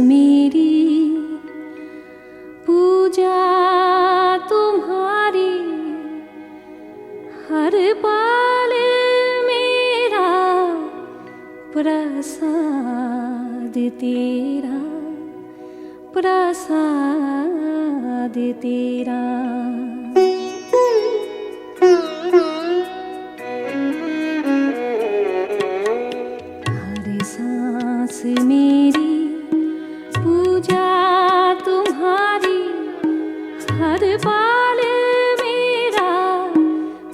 मेरी पूजा तुम्हारी, हर पल मेरा प्रसाद तेरा, प्रसाद तेरा। हर सांस मेरी पूजा तुम्हारी, हर पल मेरा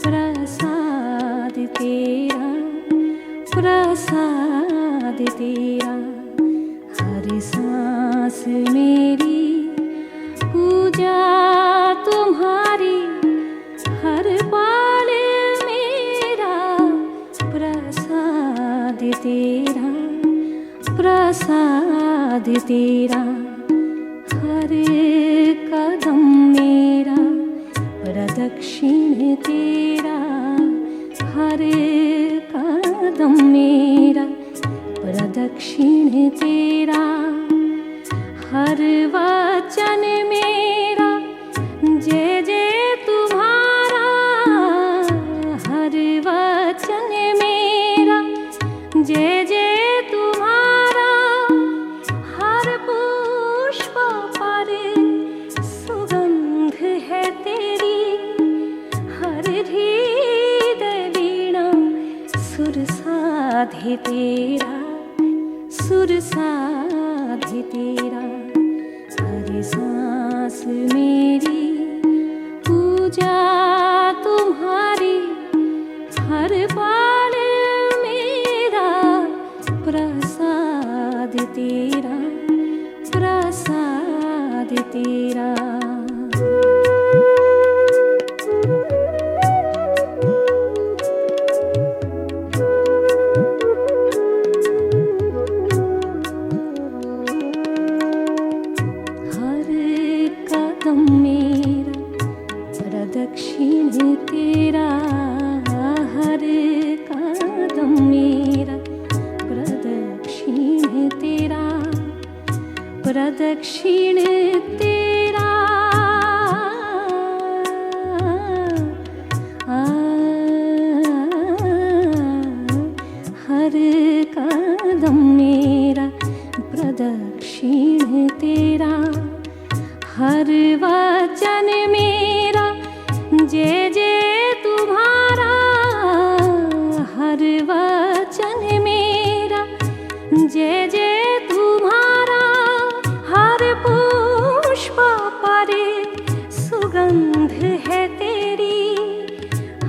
प्रसाद तेरा, प्रसाद तेरा। हर सांस मेरी पूजा तुम्हारी, हर पल मेरा प्रसाद तेरा, प्रसाद तेरा। हर कदम मेरा प्रदक्षिण तेरा, हर कदम मेरा प्रदक्षिण तेरा। हर वचन मेरा जय जय तुम्हारा, हर वचन मेरा जय जय तुम्हारा। हर पुष्प पर सुगंध है तेरी, हर हृदय वीणा सुर साधे तेरा, सुर साधे तेरा। हर सांस मेरी पूजा तुम्हारी, हर पल मेरा प्रसाद तेरा, प्रसाद तेरा। मेरा प्रदक्षिण तेरा, हर कदम मेरा प्रदक्षिण तेरा, प्रदक्षिण तेरा। हर कदम मेरा प्रदक्षिण तेरा, हर वचन मेरा जय जय तुम्हारा, हर वचन मेरा जय जय तुम्हारा। हर पुष्प पर सुगंध है तेरी,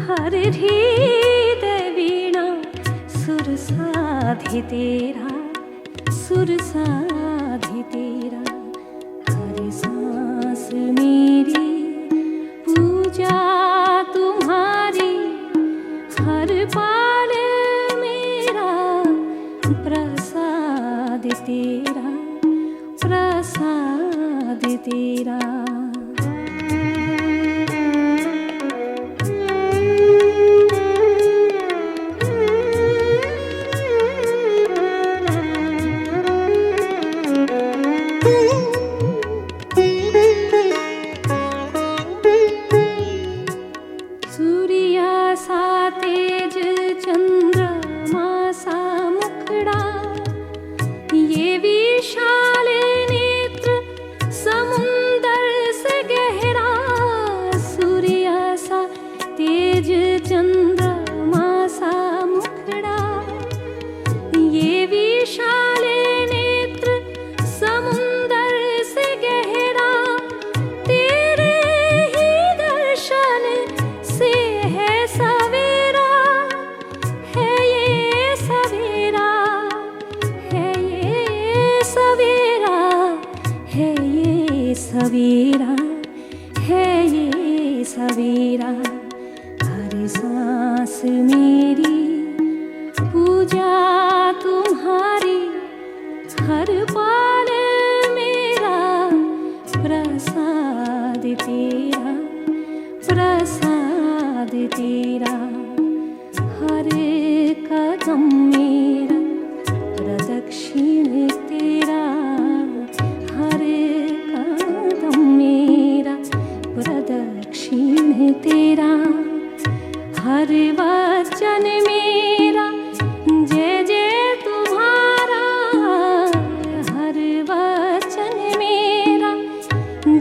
हर हृदय वीणा सुर साधे तेरा, सुर साधे तेरा। सांस मेरी पूजा तुम्हारी, हर पल मेरा प्रसाद तेरा, प्रसाद तेरा। ये विशाल नेत्र समुंदर से गहरा, सूर्य सा तेज चंद्रमा सा मुखड़ा। ये विशाल नेत्र समुंदर से गहरा, तेरे ही दर्शन से है सवेरा, है ये सवेरा, सवेरा है ये सवेरा, है ये सवेरा। हर सांस मेरी पूजा तुम्हारी, हर पल मेरा प्रसाद तेरा, प्रसाद तेरा। हर कदम मेरा प्रदक्षिण तेरा,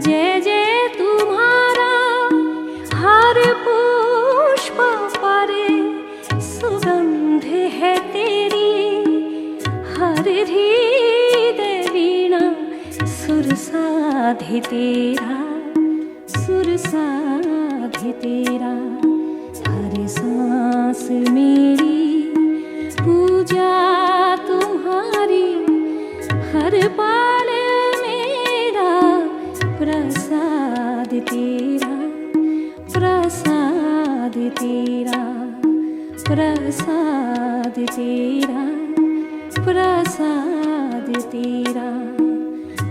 जय जय तुम्हारा हर पुष्प पर सुगंध है तेरी, हर हृदय वीणा सुर साधे तेरा, सुर साधे तेरा। हर सांस मेरी पूजा तुम्हारी, हर पल मेरा प्रसाद तेरा, प्रसाद तेरा, प्रसाद तेरा, प्रसाद तेरा,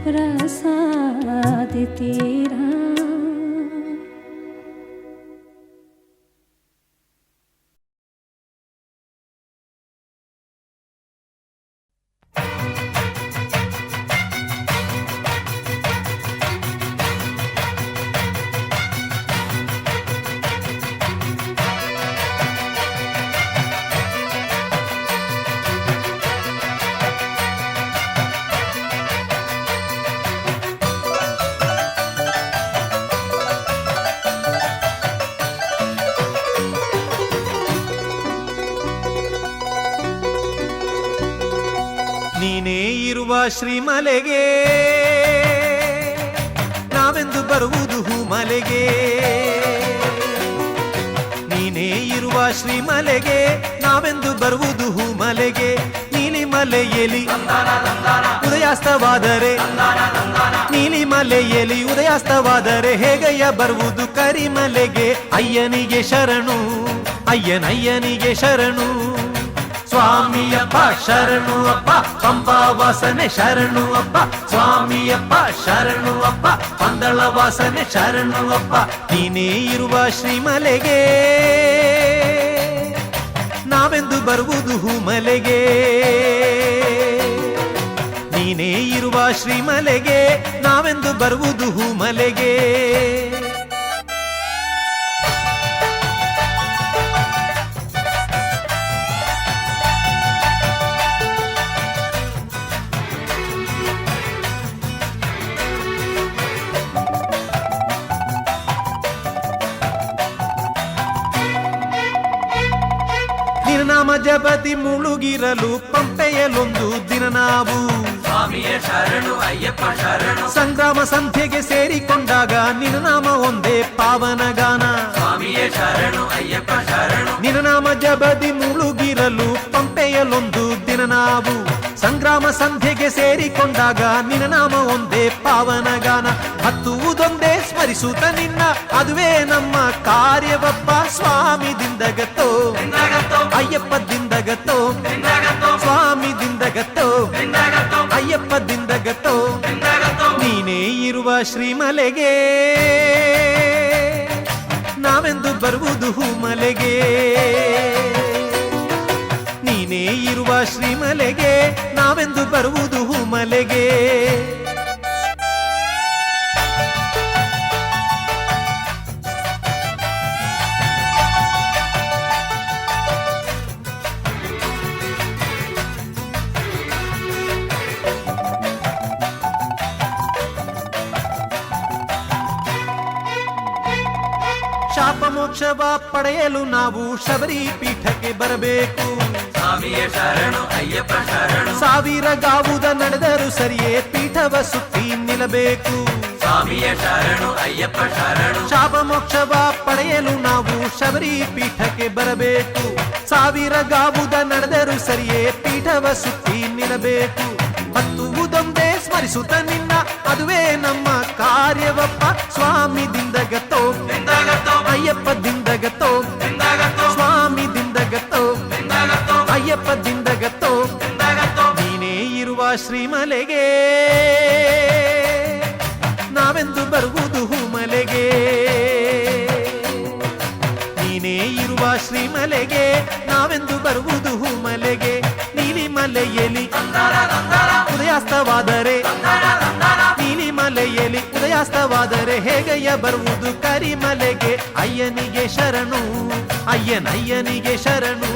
प्रसाद तेरा। ನೀನೇ ಇರುವ ಶ್ರೀಮಲೆಗೆ ನಾವೆಂದು ಬರುವುದು ಹೂಮಲೆಗೆ, ನೀನೇ ಇರುವ ಶ್ರೀಮಲೆಗೆ ನಾವೆಂದು ಬರುವುದು ಹೂಮಲೆಗೆ. ನೀಲಿಮಲೆಯಲ್ಲಿ ಉದಯಾಸ್ತವಾದರೆ, ನೀಲಿಮಲೆಯಲ್ಲಿ ಉದಯಾಸ್ತವಾದರೆ ಹೇಗಯ್ಯ ಬರುವುದು ಕರಿಮಲೆಗೆ. ಅಯ್ಯನಿಗೆ ಶರಣು, ಅಯ್ಯನಯ್ಯನಿಗೆ ಶರಣು. ಸ್ವಾಮಿಯಪ್ಪ ಶರಣು ಅಪ್ಪ, ಪಂಪಾ ವಾಸನೆ ಶರಣು ಅಪ್ಪ. ಸ್ವಾಮಿಯಪ್ಪ ಶರಣು ಅಪ್ಪ, ಪಂದಳ ವಾಸನೆ ಶರಣು ಅಪ್ಪ. ನೀನೇ ಇರುವ ಶ್ರೀಮಲೆಗೆ ನಾವೆಂದು ಬರುವುದು ಹೂಮಲೆಗೆ, ನೀನೇ ಇರುವ ಶ್ರೀಮಲೆಗೆ ನಾವೆಂದು ಬರುವುದು ಹೂಮಲೆಗೆ. ನಾಮ ಜಪತಿ ಮುಳುಗಿರಲು ಪಂಪೆಯಲೊಂದು ದಿನ ನಾವು ಸ್ವಾಮಿಯೇ ಶರಣು ಅಯ್ಯಪ್ಪ ಶರಣು. ಸಂಗ್ರಾಮ ಸಂಧ್ಯೆಗೆ ಸೇರಿಕೊಂಡಾಗ ನಿನ್ನ ನಾಮ ಒಂದೇ ಪಾವನ ಗಾನ. ಸ್ವಾಮಿಯೇ ಶರಣು ಅಯ್ಯಪ್ಪ ಶರಣು. ನಿನ್ನ ನಾಮ ಜಪತಿ ಮುಳುಗಿರಲು ಪಂಪೆಯಲೊಂದು ದಿನ ನಾವು ಸಂಗ್ರಾಮ ಸಂಧ್ಯೆಗೆ ಸೇರಿಕೊಂಡಾಗ ನಿನ್ನ ನಾಮ ಒಂದೇ ಪಾವನ ಗಾನ. ಹತ್ತುವುದೊಂದೇ ಸ್ಮರಿಸುತ್ತ ನಿನ್ನ ಅದುವೇ ನಮ್ಮ ಕಾರ್ಯವಪ್ಪ. ಸ್ವಾಮಿ ದಿಂದಗತ್ತೋ ಅಯ್ಯಪ್ಪ ದಿಂದಗತ್ತೋ, ಸ್ವಾಮಿ ದಿಂದಗತ್ತೋ ಅಯ್ಯಪ್ಪ ದಿಂದಗತ್ತೋ. ನೀನೇ ಇರುವ ಶ್ರೀಮಲೆಗೆ ನಾವೆಂದು ಬರುವುದು ಹೂಮಲೆಗೆ, ನೀನೇ ಇರುವ ಶ್ರೀಮಲೆಗೆ ನಾವೆಂದು ಬರುವುದು ಹೂಮಲೆಗೆ. ಶಾಪ ಮೋಕ್ಷವ ಪಡೆಯಲು ನಾವು ಶಬರಿ ಪೀಠಕ್ಕೆ ಬರಬೇಕು. ಸ್ವಾಮಿಯೇ ಶರಣು ಅಯ್ಯಪ್ಪ ಶರಣು. ಸಾವಿರ ಗಾವುದ ನಡೆದರೂ ಸರಿಯೇ ಪೀಠವ ಸುತ್ತಿ ನಿಲ್ಲಬೇಕು. ಸ್ವಾಮಿಯೇ ಶರಣು ಅಯ್ಯಪ್ಪ ಶರಣು. ಶಾಪ ಮೋಕ್ಷವ ಪಡೆಯಲು ನಾವು ಶಬರಿ ಪೀಠಕ್ಕೆ ಬರಬೇಕು. ಸಾವಿರ ಗಾವುದ ನಡೆದರೂ ಸರಿಯೇ ಪೀಠವ ಸುತ್ತಿ ನಿಲ್ಲಬೇಕು. ಹತ್ತುವುದೊಂದೇ ಸ್ಮರಿಸುತ್ತ ನಿನ್ನ ಅದುವೇ ನಮ್ಮ ಕಾರ್ಯವಪ್ಪ. ಸ್ವಾಮಿ ದಿಂದಗತ್ತೋ ಅಯ್ಯಪ್ಪ ದಿಂದಗತ್ತೋ, ಸ್ವಾಮಿ ದಿಂದಗತ್ತೋ ಅಯ್ಯಪ್ಪ ದಿಂದಗತ್ತೋ. ನೀನೇ ಇರುವ ಶ್ರೀಮಲೆಗೆ ನಾವೆಂದು ಬರುವುದು ಹೂಮಲೆಗೆ, ನೀನೇ ಇರುವ ಶ್ರೀಮಲೆಗೆ ನಾವೆಂದು ಬರುವುದು ಹೂಮಲೆಗೆ. ನೀಲಿಮಲೆಯಲ್ಲಿ ಉದಯಾಸ್ತವಾದರೆ, ನೀಲಿಮಲೆಯಲ್ಲಿ ಉದಯಾಸ್ತವಾದರೆ ಹೇಗಯ್ಯ ಬರುವುದು ಕರಿಮಲೆಗೆ. ಅಯ್ಯನಿಗೆ ಶರಣು, ಅಯ್ಯನಯ್ಯನಿಗೆ ಶರಣು.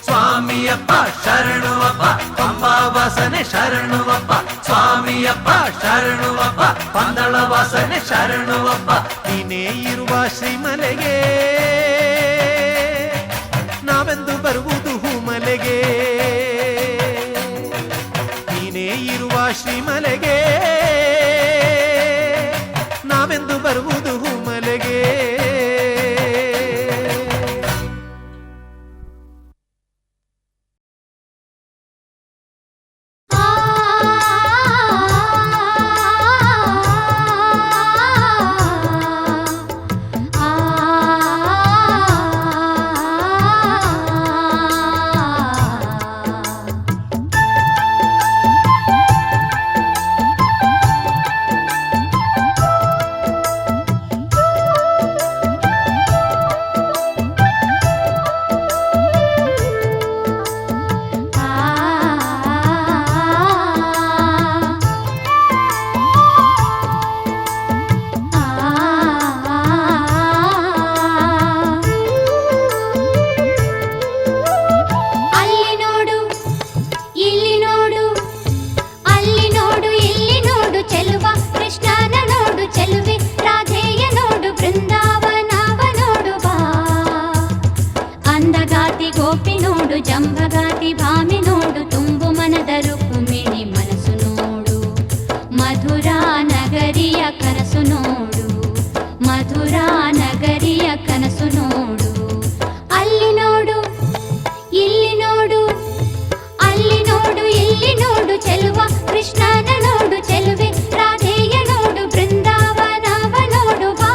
ಸ್ವಾಮಿಯ ಸ್ವಾಮಿಯಪ್ಪ ಶರಣುವಪ್ಪ ಪಂಬಾ ವಾಸನೆ ಶರಣುವಪ್ಪ ಸ್ವಾಮಿಯಪ್ಪ ಶರಣುವಪ್ಪ ಪಂದಳ ವಾಸನೆ ಶರಣುವಪ್ಪ ನೀನೇ ಇರುವ ಶ್ರೀಮಲೆಗೆ ನಾವೆಂದು ಬರುವುದು ಹೂಮಲೆಗೆ ನೀನೇ ಇರುವ ಶ್ರೀಮಲೆಗೆ ನಾವೆಂದು ಬರುವುದು ಹೂಮಲೆಗೆ ಜಂಭಗಾತಿ ಭಾಮಿ ನೋಡು ತುಂಬು ಮನದ ರುಕ್ಮಿಣಿ ಮನಸ್ಸು ನೋಡು ಮಧುರಾ ನಗರಿಯ ಕನಸು ನೋಡು ಮಧುರಾ ನಗರಿಯ ಕನಸು ನೋಡು ಅಲ್ಲಿ ನೋಡು ಇಲ್ಲಿ ನೋಡು ಅಲ್ಲಿ ನೋಡು ಇಲ್ಲಿ ನೋಡು ಚೆಲುವ ಕೃಷ್ಣನ ನೋಡು ಚೆಲುವೆ ರಾಧೆಯ ನೋಡು ಬೃಂದಾವನವ ನೋಡು ಬಾ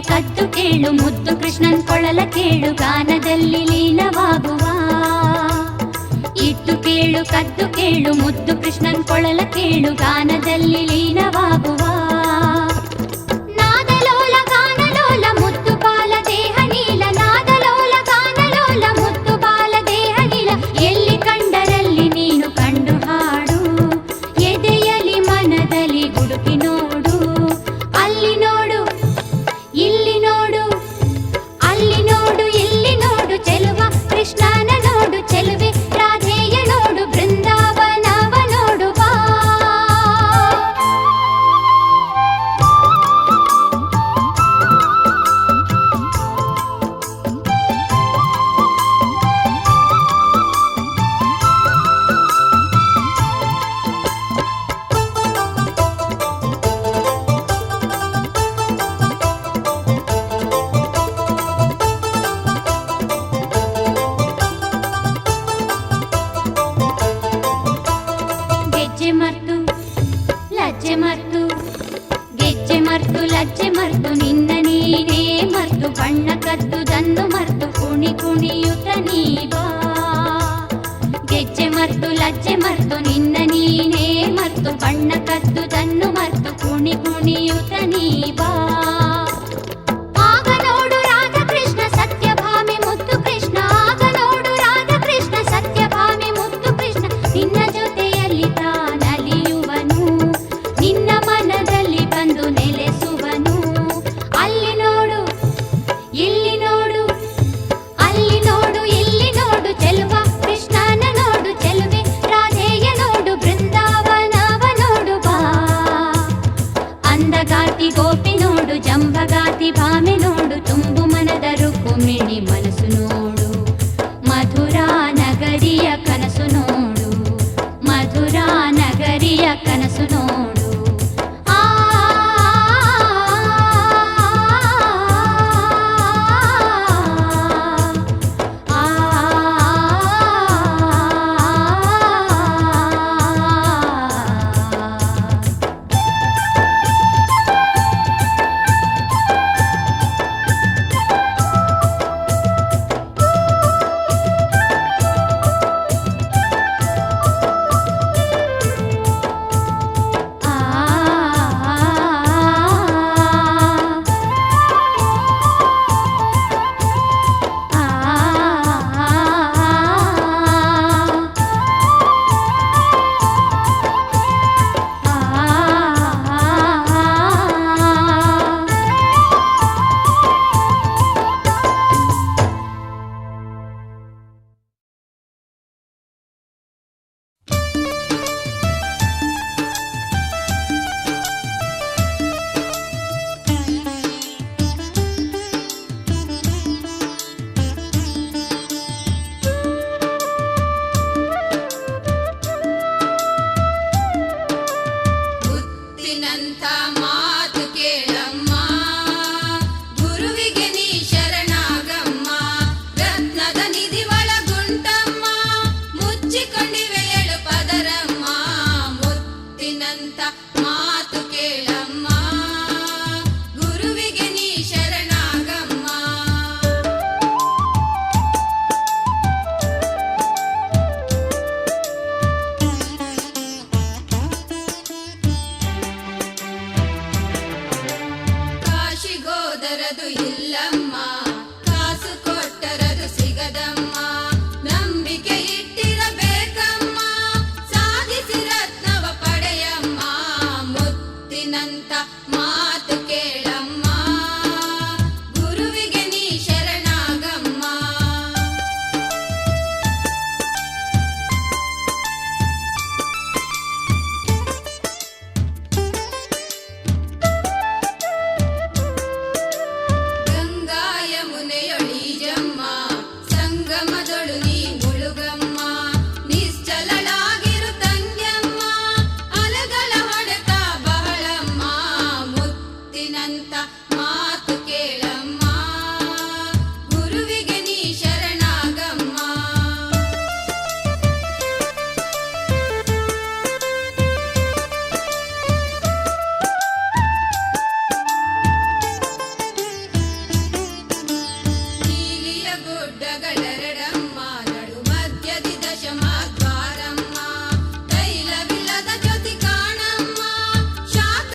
ಕದ್ದು ಕೇಳು ಮುದ್ದು ಕೃಷ್ಣನ್ ಕೊಳಲ ಕೇಳು ಗಾನದಲ್ಲಿ ಲೀನವಾಗುವ ಇದ್ದು ಕೇಳು ಕದ್ದು ಕೇಳು ಮುದ್ದು ಕೃಷ್ಣನ್ ಕೊಳಲ ಕೇಳು ಗಾನದಲ್ಲಿ ಲೀನವಾಗುವ ನಾದಲೋಲ ಗಾನಲೋಲ ಮುದ್ದು ಬಾಲ ದೇಹ ನೀಲ ನಾದಲೋಲ ಗಾನಲೋಲ ಮುದ್ದು ಬಾಲ ದೇಹ ನೀಲ ಎಲ್ಲಿ ಕಂಡರಲ್ಲಿ ನೀನು ಕಂಡು ಹಾಡು ಎದೆಯಲಿ ಮನದಲ್ಲಿ ಹುಡುಕಿ ನೋಡು ಅಲ್ಲಿ ನೋಡು ಇಲ್ಲಿ ನೋಡು ಅಲ್ಲಿ ನೋಡು ಇಲ್ಲಿ ನೋಡು ಚೆಲುವ ಕೃಷ್ಣನ ನೋಡು ಚೆಲುವೆ ರಾಧೆಯ ನೋಡು ಬೃಂದಾವನವ ನೋಡು ಬಾ ಲಜ್ಜೆ ಮರ್ತು ನಿನ್ನ ನೀನೇ ಮರ್ತು ಬಣ್ಣ ಕದ್ದುದನ್ನು ಮರ್ತು ಕುಣಿ ಕುಣಿಯುತ್ತ ನೀ ಬಾ ಗೆಜ್ಜೆ ಮರ್ತು ಲಜ್ಜೆ ಮರ್ತು ನಿನ್ನ ನೀನೇ ಮರ್ತು ಬಣ್ಣ ಕದ್ದುದನ್ನು ಮರ್ತು ಕುಣಿ ಕುಣಿಯುತ್ತ ನೀ ಬಾ ಆಗ ನೋಡು ರಾಧಕೃಷ್ಣ ಸತ್ಯಭಾಮಿ ಮುದ್ದು ಕೃಷ್ಣ ಆಗ ನೋಡು ರಾಧಕೃಷ್ಣ ಸತ್ಯಭಾಮಿ ಮುದ್ದು ಕೃಷ್ಣ ನಿನ್ನ ಜೊತೆಯಲ್ಲಿ ತಾನಲಿಯುವನು ನಿನ್ನ ಮನದಲ್ಲಿ ಬಂದು ನೆಲೆಸುವನು ಅಲ್ಲಿ ನೋಡು ಇಲ್ಲಿ ನೋಡು ಅಲ್ಲಿ ನೋಡು ಇಲ್ಲಿ ನೋಡು ಚೆಲುವ ಕೃಷ್ಣನ ನೋಡು ಚೆಲುವೆ ರಾಧೆಯ ನೋಡು ಬೃಂದಾವನವ ನೋಡು ಬಾ ಅಂದಗಾತಿ ಗೋಪಿ ನೋಡು ಜಂಭಗಾತಿ ಭಾಮೆ ನೋಡು ತುಂಬು ಮನದ ರುಕ್ಮಿಣಿ ಮನಸ್ಸು ನೋಡು ಮಧುರಾ ನಗರಿಯ ಕನಸು ನೋಡು ಮಧುರಾ ನಗರಿಯ ಕನಸು ನೋಡು ದಿವೆಯ